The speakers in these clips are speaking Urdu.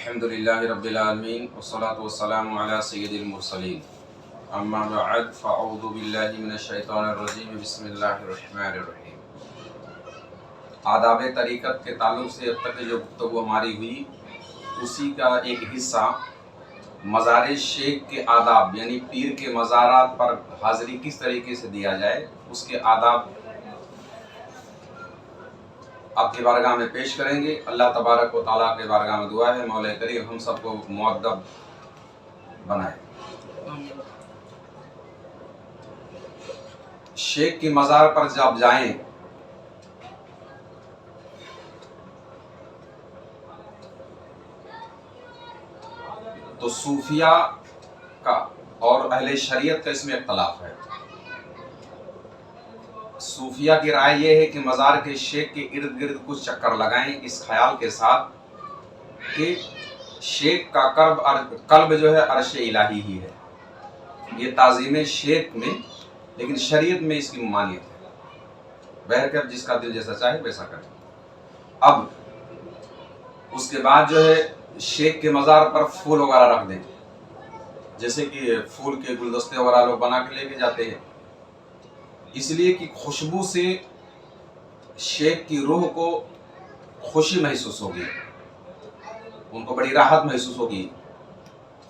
الحمد للہ رب العالمین والصلاة والسلام علی سید المرسلین اما بعد فاعوذ باللہ من الشیطان الرجیم بسم اللہ الرحمن الرحیم۔ آداب طریقت کے تعلق سے اب تک جو گفتگو ہماری ہوئی اسی کا ایک حصہ مزار شیخ کے آداب، یعنی پیر کے مزارات پر حاضری کس طریقے سے دیا جائے اس کے آداب آپ کی بارگاہ میں پیش کریں گے۔ اللہ تبارک و تعالیٰ کے بارگاہ میں دعا ہے مولا کریم ہم سب کو مؤدب بنائے۔ شیخ کی مزار پر جب جائیں تو صوفیہ کا اور اہل شریعت کا اس میں اختلاف ہے۔ صوفیہ کی رائے یہ ہے کہ مزار کے شیخ کے ارد گرد کچھ چکر لگائیں اس خیال کے ساتھ کہ شیخ کا قلب جو ہے عرش الہی ہی ہے۔ یہ تعظیم شیخ میں، لیکن شریعت میں اس کی ممانعت ہے۔ بہرکیف جس کا دل جیسا چاہے ویسا کرے۔ اب اس کے بعد جو ہے شیخ کے مزار پر پھول وغیرہ رکھ دیں، جیسے کہ پھول کے گلدستے وغیرہ لوگ بنا کے لے کے جاتے ہیں، اس لیے کہ خوشبو سے شیخ کی روح کو خوشی محسوس ہوگی، ان کو بڑی راحت محسوس ہوگی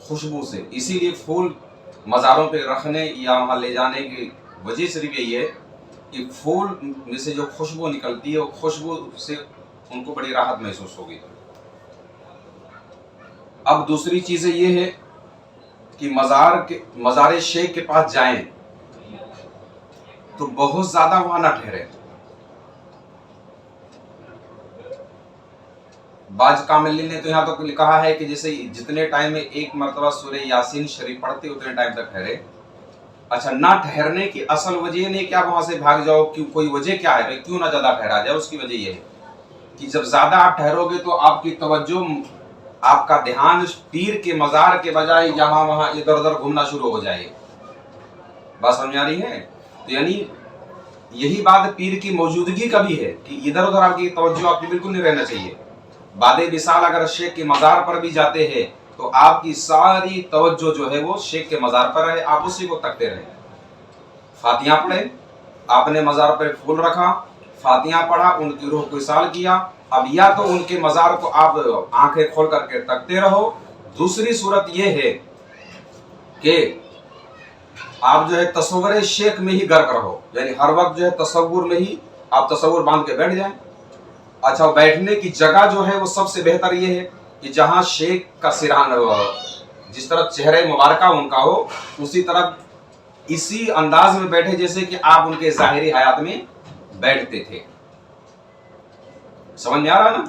خوشبو سے۔ اسی لیے پھول مزاروں پہ رکھنے یا وہاں لے جانے کی وجہ صرف یہی ہے کہ پھول میں سے جو خوشبو نکلتی ہے وہ خوشبو سے ان کو بڑی راحت محسوس ہوگی۔ اب دوسری چیز یہ ہے کہ مزار شیخ کے پاس جائیں تو بہت زیادہ وہاں نہ ٹھہرے۔ باج کاملی نے تو یہاں تک کہا ہے کہ جیسے جتنے ٹائم میں ایک مرتبہ سورہ یاسین شریف پڑھتے اتنے ٹائم تک ٹھہرے۔ اچھا، نہ ٹھہرنے کی اصل وجہ نہیں کہ آپ وہاں سے بھاگ جاؤ، کوئی وجہ کیا ہے کیوں نہ زیادہ ٹھہرا جائے؟ اس کی وجہ یہ ہے کہ جب زیادہ آپ ٹھہرو گے تو آپ کی توجہ، آپ کا دھیان پیر کے مزار کے بجائے یہاں وہاں ادھر ادھر گھومنا شروع ہو جائے۔ بات سمجھ آ رہی ہے؟ تو یعنی یہی بات پیر کی موجودگی کا بھی ہے کہ ادھر ادھر آپ کی توجہ آپ کی بالکل نہیں رہنا چاہیے۔ بعد مثال اگر شیخ کے مزار پر بھی جاتے ہیں تو آپ کی ساری توجہ جو ہے وہ شیخ کے مزار پر رہے، آپ اسی کو تکتے رہے۔ فاتحہ پڑھے، آپ نے مزار پر پھول رکھا، فاتحہ پڑھا، ان کی روح کو اصال کیا۔ اب یا تو ان کے مزار کو آپ آنکھیں کھول کر کے تکتے رہو، دوسری صورت یہ ہے کہ آپ جو ہے تصور شیخ میں ہی غرق رہو، یعنی ہر وقت جو ہے تصور میں ہی آپ تصور باندھ کے بیٹھ جائیں۔ اچھا، بیٹھنے کی جگہ جو ہے وہ سب سے بہتر یہ ہے کہ جہاں شیخ کا سرحان ہو، جس طرف چہرہ مبارکہ ان کا ہو اسی طرف اسی انداز میں بیٹھے جیسے کہ آپ ان کے ظاہری حیات میں بیٹھتے تھے۔ سمجھ میں آ رہا نا؟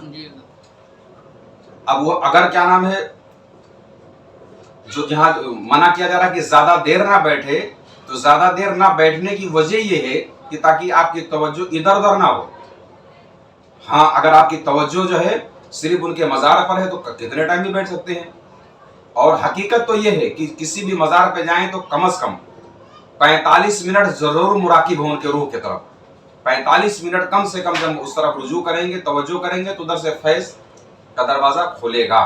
اب وہ اگر کیا نام ہے جو جہاں منع کیا جا رہا ہے کہ زیادہ دیر نہ بیٹھے، تو زیادہ دیر نہ بیٹھنے کی وجہ یہ ہے کہ تاکہ آپ کی توجہ ادھر ادھر نہ ہو۔ ہاں، اگر آپ کی توجہ جو ہے صرف ان کے مزار پر ہے تو کتنے ٹائم بھی بیٹھ سکتے ہیں۔ اور حقیقت تو یہ ہے کہ کسی بھی مزار پہ جائیں تو کم از کم 45 منٹ ضرور مراقب ہوں ان کے روح کی طرف۔ 45 منٹ کم سے کم جب اس طرف رجوع کریں گے، توجہ کریں گے تو ادھر سے فیض کا دروازہ کھلے گا۔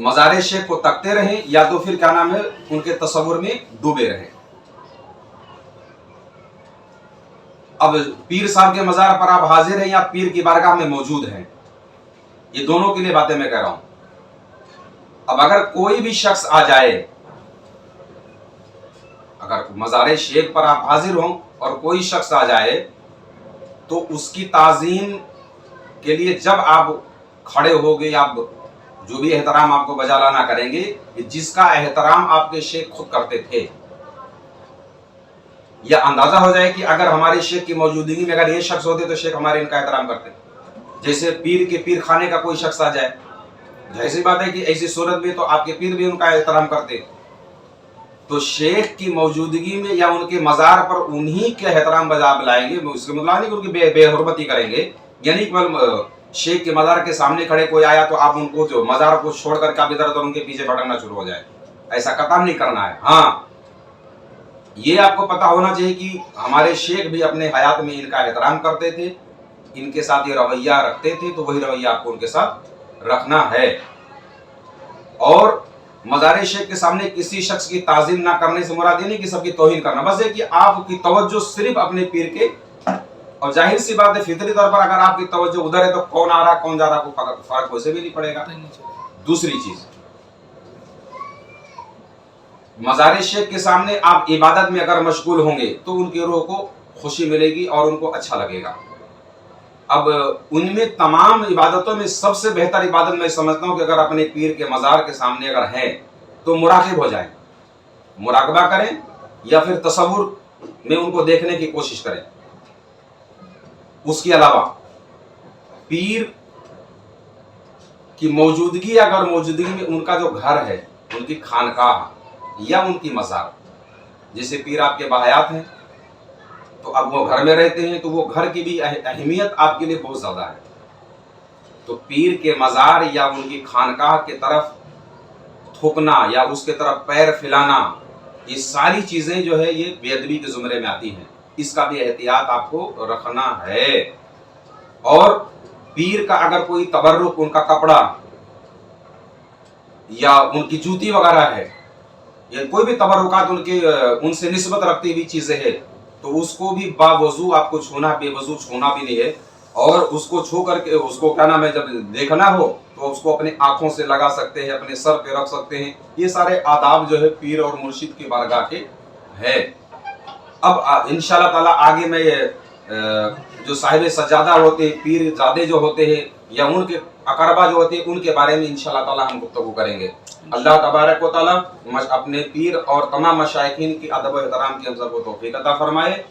مزار شیخ کو تکتے رہیں یا تو پھر کیا نام ہے ان کے تصور میں ڈوبے رہیں۔ اب پیر صاحب کے مزار پر آپ حاضر ہیں یا پیر کی بارگاہ میں موجود ہیں، یہ دونوں کے لیے باتیں میں کہہ رہا ہوں۔ اب اگر کوئی بھی شخص آ جائے، اگر مزار شیخ پر آپ حاضر ہوں اور کوئی شخص آ جائے تو اس کی تعظیم کے لیے جب آپ کھڑے ہوگے یا جو بھی احترام آپ کو بجا لانا کریں گے، جس کا احترام آپ کے شیخ خود کرتے تھے، یا اندازہ ہو جائے کہ اگر ہمارے شیخ کی موجودگی میں اگر یہ شخص ہوتے تو شیخ ہمارے ان کا احترام کرتے۔ جیسے پیر کے پیر خانے کا کوئی شخص آ جائے، ایسی بات ہے کہ ایسی صورت میں تو آپ کے پیر بھی ان کا احترام کرتے۔ تو شیخ کی موجودگی میں یا ان کے مزار پر انہی کے احترام بجا لائیں گے، اس کے مطلب نہیں کہ ان کی بے حرمتی کریں گے، یعنی شیخ کے مزار کے سامنے کھڑے کوئی آیا تو آپ ان کو جو مزار کو چھوڑ کر کے آپ ادھر ادھر ان کے پیچھے بھٹکنا شروع ہو جائے، ایسا قطعا نہیں کرنا ہے۔ ہاں، یہ آپ کو پتا ہونا چاہیے کہ ہمارے شیخ بھی اپنے حیات میں ان کا احترام کرتے تھے، ان کے ساتھ یہ رویہ رکھتے تھے تو وہی رویہ آپ کو ان کے ساتھ رکھنا ہے. اور مزار شیخ کے سامنے کسی شخص کی تعظیم نہ کرنے سے مراد یہ نہیں کہ سب کی توہین کرنا، بس یہ کہ آپ کی توجہ صرف اپنے پیر کے، اور ظاہر سی بات ہے فطری طور پر اگر آپ کی توجہ ادھر ہے تو کون آ رہا کون جا رہا کو فرق ویسے بھی نہیں پڑے گا. دوسری چیز، مزار شیخ کے سامنے آپ عبادت میں اگر مشغول ہوں گے تو ان کی روح کو خوشی ملے گی اور ان کو اچھا لگے گا. اب ان میں تمام عبادتوں میں سب سے بہتر عبادت میں سمجھتا ہوں کہ اگر اپنے پیر کے مزار کے سامنے اگر ہے تو مراقب ہو جائیں، مراقبہ کریں یا پھر تصور میں ان کو دیکھنے کی کوشش کریں. اس کے علاوہ پیر کی موجودگی، اگر موجودگی میں ان کا جو گھر ہے، ان کی خانقاہ یا ان کی مزار، جیسے پیر آپ کے باحیات ہیں تو اب وہ گھر میں رہتے ہیں تو وہ گھر کی بھی اہمیت آپ کے لیے بہت زیادہ ہے. تو پیر کے مزار یا ان کی خانقاہ کی طرف تھوکنا یا اس کے طرف پیر پھیلانا، یہ ساری چیزیں جو ہے یہ بے ادبی کے زمرے میں آتی ہیں. اس کا بھی احتیاط آپ کو رکھنا ہے. اور پیر کا اگر کوئی تبرک، ان کا کپڑا یا ان کی جوتی وغیرہ ہے یا کوئی بھی تبرکات ان سے نسبت رکھتی ہوئی چیزیں ہیں تو اس کو بھی باوضو آپ کو چھونا، بے وضو چھونا بھی نہیں ہے. اور اس کو چھو کر کے اس کو کیا نام ہے جب دیکھنا ہو تو اس کو اپنے آنکھوں سے لگا سکتے ہیں، اپنے سر پہ رکھ سکتے ہیں. یہ سارے آداب جو ہے پیر اور مرشد کی بارگاہ کے ہے. اب انشاءاللہ تعالی آگے میں جو صاحب سجادہ ہوتے ہیں، پیر زادے جو ہوتے ہیں یا ان کے اقربا جو ہوتے ہیں، ان کے بارے میں انشاءاللہ تعالی ہم گفتگو کریں گے. اللہ تبارک و تعالی اپنے پیر اور تمام مشائخین کی ادب و احترام کی ہم سب کو توفیق عطا فرمائے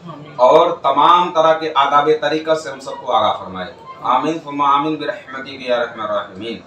اور تمام طرح کے آداب طریقہ سے ہم سب کو آگاہ فرمائے. آمین ثم آمین برحمتک یا ارحم الراحمین.